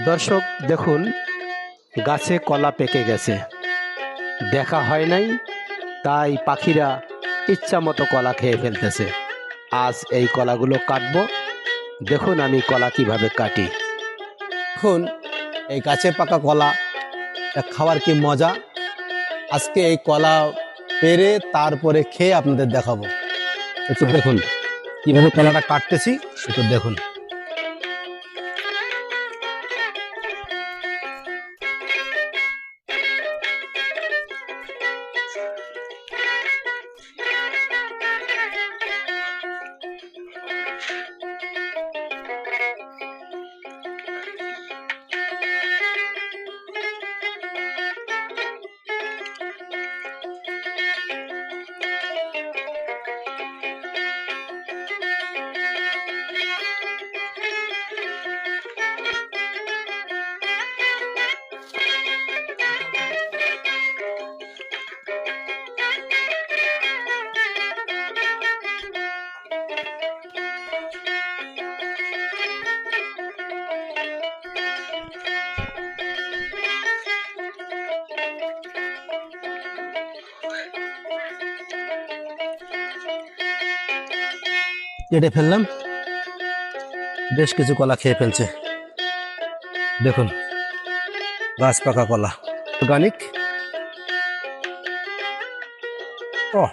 দর্শক দেখুন, গাছে কলা পেকে গেছে, দেখা হয় নাই, তাই পাখিরা ইচ্ছা মতো কলা খেয়ে ফেলতেছে। আজ এই কলাগুলো কাটবো। দেখুন আমি কলা কিভাবে কাটি। দেখুন এই গাছে পাকা কলা খাওয়ার কি মজা। আজকে এই কলা পেরে তারপরে খেয়ে আপনাদের দেখাবো। একটু দেখুন কিভাবে কলাটা কাটতেছি, একটু দেখুন। কেটে ফেললাম, বেশ কিছু কলা খেয়ে ফেলছে। দেখুন গাছ পাকা কলা, অর্গানিক। ও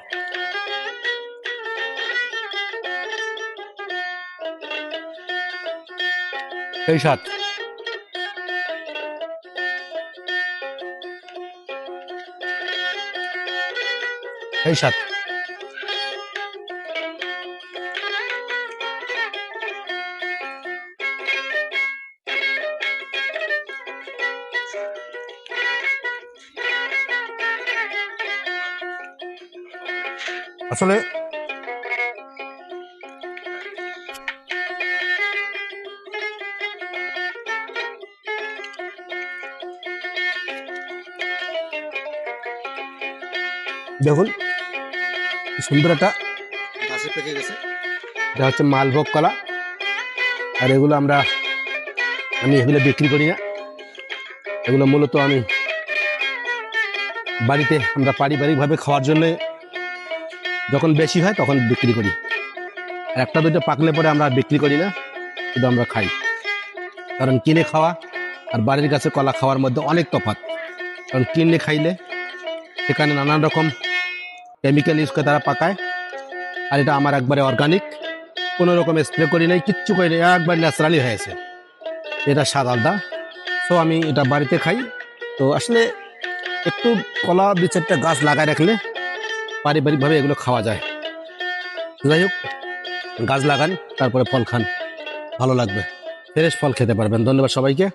সেই স্বাদ। এই স্বাদ। আসলে দেখুন কি সুন্দর একটা গাছে পেকে গেছে। এটা হচ্ছে মালভোগ কলা। আর এগুলো আমি এগুলো বিক্রি করি না। এগুলো মূলত আমি বাড়িতে আমরা পারিবারিকভাবে খাওয়ার জন্য যখন বেশি হয় তখন বিক্রি করি। আর একটা দুটো পাকলে পরে আমরা বিক্রি করি না, শুধু আমরা খাই। কারণ কিনে খাওয়া আর বাড়ির গাছে কলা খাওয়ার মধ্যে অনেক তফাৎ। কারণ কিনে খাইলে সেখানে নানান রকম কেমিক্যাল ইউজ করে তারা পাকায়, আর এটা আমার একবারে অর্গানিক, কোনো রকম স্প্রে করি নাই, কিচ্ছু করি নাই, একবার ন্যাচারালি হয়েছে। এটা স্বাদ আলাদা। সো আমি এটা বাড়িতে খাই। তো আসলে একটু কলা দু চারটা গাছ লাগায় রাখলে পারিবারিকভাবে এগুলো খাওয়া যায়। যাই হোক, গাছ লাগান তারপরে ফল খান, ভালো লাগবে, ফ্রেশ ফল খেতে পারবেন। ধন্যবাদ সবাইকে।